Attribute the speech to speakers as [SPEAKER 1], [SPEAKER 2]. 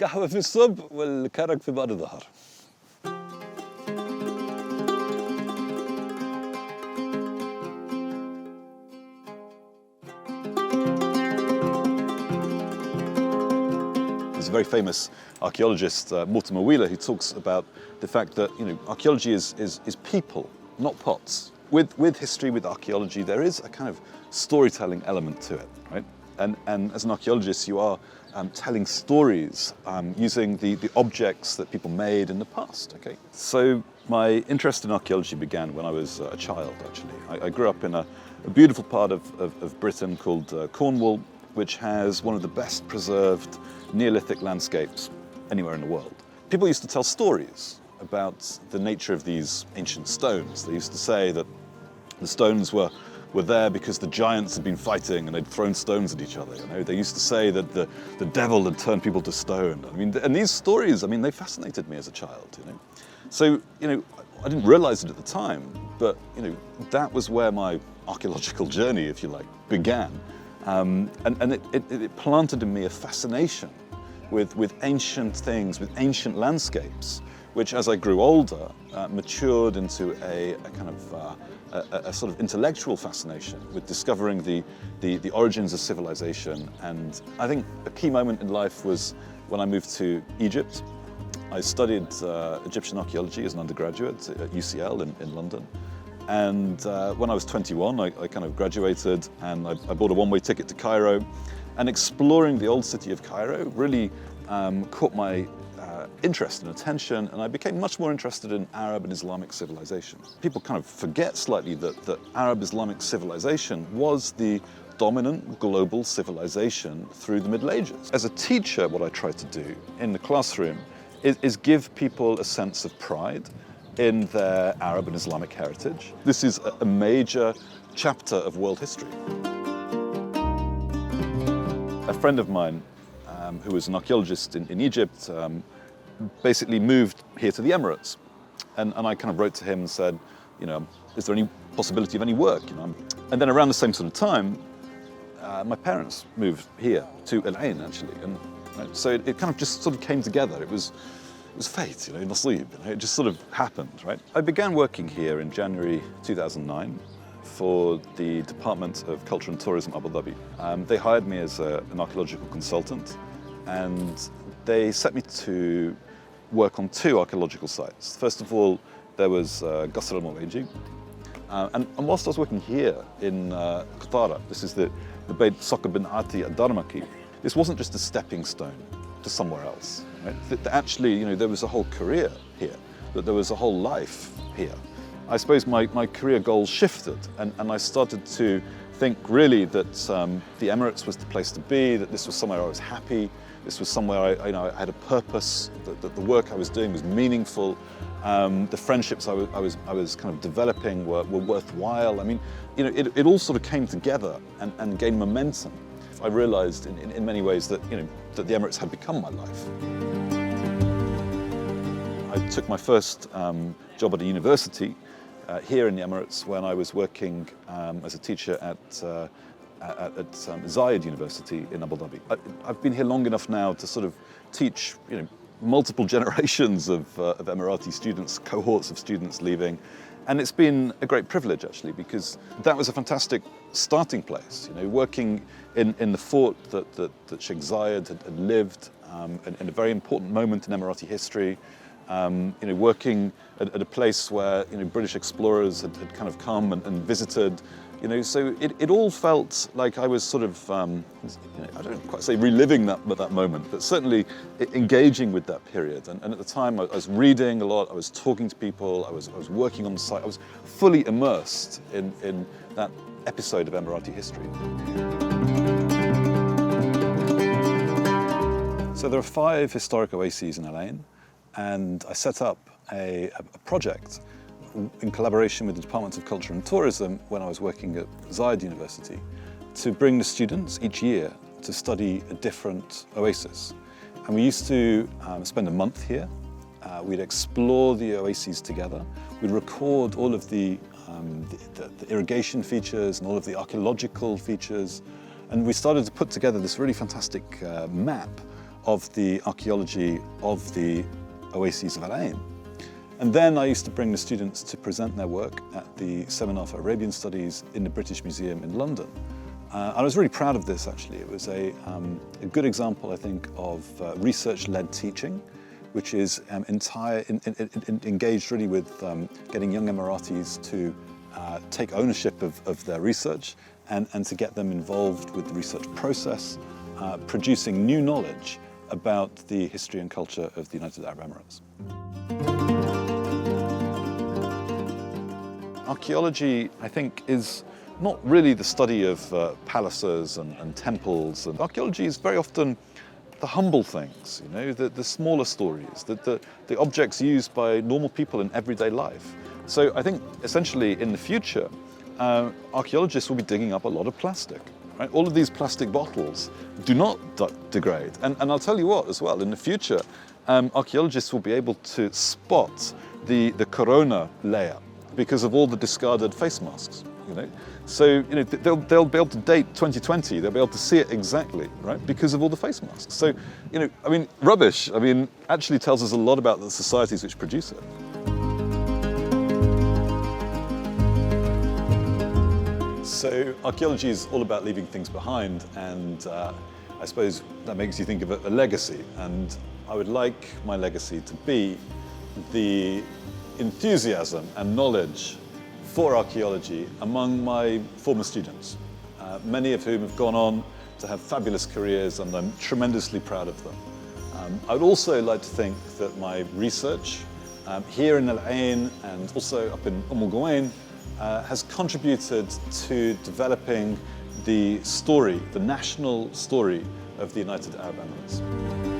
[SPEAKER 1] قهوة في الصبح والكرك في بعد الظهر. There's a very famous archaeologist, Mortimer Wheeler, who talks about the fact that archaeology is people, not pots. With history, with archaeology, there is a kind of storytelling element to it, right? And as an archaeologist, you are telling stories using the objects that people made in the past, okay? So my interest in archaeology began when I was a child, actually. I grew up in a beautiful part of Britain called Cornwall, which has one of the best preserved Neolithic landscapes anywhere in the world. People used to tell stories about the nature of these ancient stones. They used to say that the stones were there because the giants had been fighting and they'd thrown stones at each other. They used to say that the devil had turned people to stone. And these stories, they fascinated me as a child. So I didn't realize it at the time, but that was where my archaeological journey, if you like, began. And it planted in me a fascination with ancient things, with ancient landscapes, which as I grew older matured into a kind of a sort of intellectual fascination with discovering the origins of civilization. And I think a key moment in life was when I moved to Egypt. I studied Egyptian archaeology as an undergraduate at UCL in London. And when I was 21, I kind of graduated and I bought a one-way ticket to Cairo. And exploring the old city of Cairo really caught my interest and attention, and I became much more interested in Arab and Islamic civilization. People kind of forget slightly that Arab Islamic civilization was the dominant global civilization through the Middle Ages. As a teacher, what I try to do in the classroom is give people a sense of pride in their Arab and Islamic heritage. This is a major chapter of world history. A friend of mine who was an archaeologist in Egypt basically moved here to the Emirates. And I kind of wrote to him and said, is there any possibility of any work? And then around the same sort of time, my parents moved here to Ain, actually. And so it kind of just sort of came together. It was fate, nasib, it just sort of happened, right? I began working here in January 2009 for the Department of Culture and Tourism, Abu Dhabi. They hired me as an archaeological consultant, and they set me to work on two archaeological sites. First of all, there was Qasr al-Muwaji, and whilst I was working here in Qatara, this is the Beit Saqib bin Ati al-Darmaki, this wasn't just a stepping stone to somewhere else. Right? That actually, there was a whole career here, that there was a whole life here. I suppose my career goals shifted, and I started to think really that the Emirates was the place to be, that this was somewhere I was happy, this was somewhere I had a purpose, that the work I was doing was meaningful, the friendships I was kind of developing were worthwhile. It all sort of came together and gained momentum. I realized in many ways that that the Emirates had become my life. I took my first job at a university here in the Emirates when I was working as a teacher at Zayed University in Abu Dhabi. I've been here long enough now to sort of teach multiple generations of Emirati students, cohorts of students leaving. And it's been a great privilege, actually, because that was a fantastic starting place. Working in the fort that Sheikh Zayed had lived in a very important moment in Emirati history. Working at a place where British explorers had kind of come and visited. So it all felt like I was sort of, I don't quite say reliving that moment, but certainly engaging with that period. And at the time, I was reading a lot, I was talking to people, I was working on the site, I was fully immersed in that episode of Emirati history. So there are 5 historic oases in Ain, and I set up a project in collaboration with the Department of Culture and Tourism when I was working at Zayed University to bring the students each year to study a different oasis. And we used to spend a month here. We'd explore the oases together. We'd record all of the irrigation features and all of the archaeological features. And we started to put together this really fantastic map of the archaeology of the oases of Ain. And then I used to bring the students to present their work at the Seminar for Arabian Studies in the British Museum in London. I was really proud of this, actually. It was a good example, I think, of research-led teaching, which is engaged really with getting young Emiratis to take ownership of their research and to get them involved with the research process, producing new knowledge about the history and culture of the United Arab Emirates. Archaeology, I think, is not really the study of palaces and temples. And archaeology is very often the humble things, you know, the smaller stories, the objects used by normal people in everyday life. So I think essentially in the future, archaeologists will be digging up a lot of plastic. Right? All of these plastic bottles do not degrade. And I'll tell you what as well, in the future, archaeologists will be able to spot the corona layer because of all the discarded face masks. You know? So you know, they'll be able to date 2020, they'll be able to see it exactly, right, because of all the face masks. So, you know, I mean, rubbish, I mean, actually tells us a lot about the societies which produce it. So archaeology is all about leaving things behind, and I suppose that makes you think of a legacy. And I would like my legacy to be the enthusiasm and knowledge for archaeology among my former students, many of whom have gone on to have fabulous careers, and I'm tremendously proud of them. I would also like to think that my research here in Ain and also up in Qawain has contributed to developing the story, the national story of the United Arab Emirates.